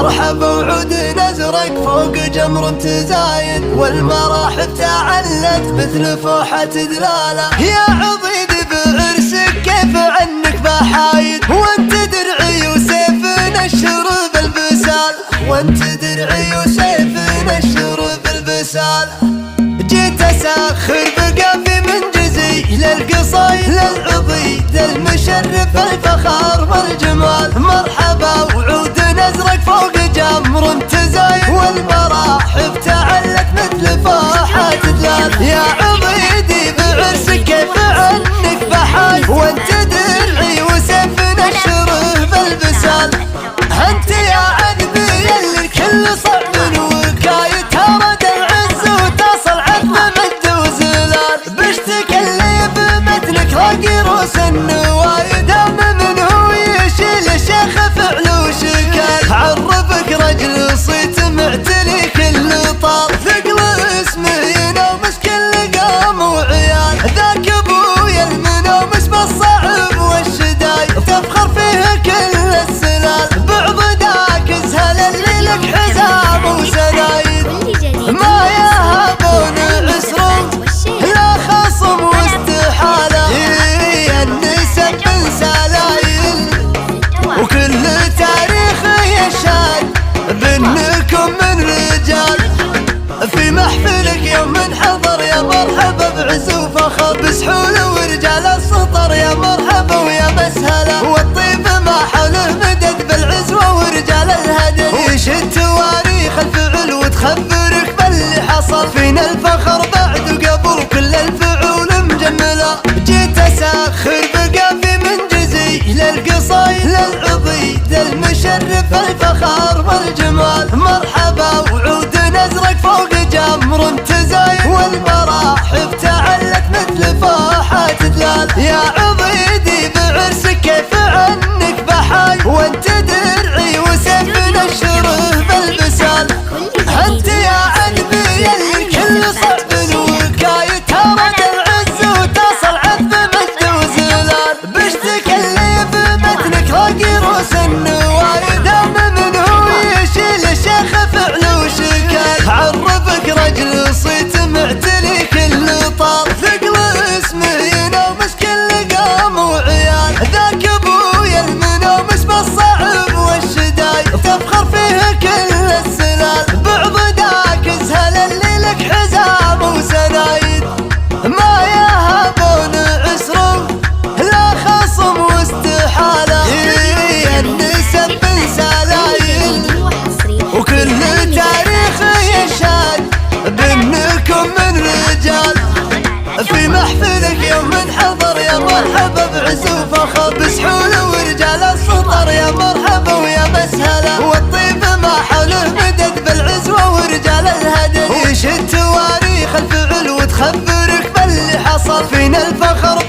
مرحبا وعود نزرق فوق جمر تزايد، والمراحب تعلت مثل فوحة دلالة. يا عضيد بعرسك كيف عنك بحايد، وانت درعي وسيف نشر بالبسال، وانت درعي وسيف نشر بالبسال. جيت اسخر بقافي من جزي للقصايد للعضيد المشرف الفخار والجمال. مرحبا وعود نزرق فوق جمر تزايد، والمراحب تعلت مثل فوحة دلال. يا عضيدي بعرسك كيف عنك بحايد، وانت درعي وسيف نشره بالبسال. انت يا عذبي يلي الكل صعب وكايد، ترد العز وتصل عذب مجد وزلال. بشتك اللي بمتنك راقي روس النوايد، من هو يشيل الشيخ فعل وشكال. عرفك رجل صيت معتلي كل طار، ثقل اسمه ينومس كل قام وعيال. ذاك ابويا المنومس بالصعب والشداي، تفخر فيه كل السلال. بعض ذاك زهل اللي لك حزام وسنايد، ما يهابون عسرهم لا خصم واستحالة. النسب من سلايل وكل تاريخ يشهد بانكم من رجال. في محفلك يوم حضر يا مرحبا بعز وفخر، بسحول ورجال السطر يا مرحبا ويا مسهلا. والطيب ما حوله مدد بالعزوة ورجال الهدد، يشد تواريخ الفعل وتخبرك باللي حصل. فينا الفخر بعد وقبل كل الفعول مجملة. جيت اسخر بقافي من جزي للقصايد للعضيد المشرف الفخار والجمال. مرحبا وعود نزرق فوق جمر تزايد، والمراحب تعلت مثل فوحة دلال. يا عضيدي بعرسك كيف عنك بحاي، وانت درعي وسيف نشره بالبسال. انت يا عذبي يلي الكل صعب وكايد، ترد العز وتصل عذب مجد وزلال. بشتك اللي بمتنك راقي روس النوايد، من هو يشيل الشيخ فعل وشكال. عرفك رجل صيت معتلي كل طار، ثقل اسمه ينومس كل قام وعيال. ذاك ابويا المنومس بالصعب والشداي، تفخر فيه كل السلال. بعض ذاك زهل اللي لك حزام وسنايد، ما يهابون عسرهم لا خصم واستحالة. النسب من سلايل وكل تاريخ يشهد بانكم من رجال. في محفلك يوم حضر يا مرحبا بعز وفخر، بسحول ورجال السطر يا مرحبا ويا مسهلا. والطيب ما حوله مدد بالعزوة ورجال الهدد، يشد تواريخ الفعل وتخبرك باللي حصل. فينا الفخر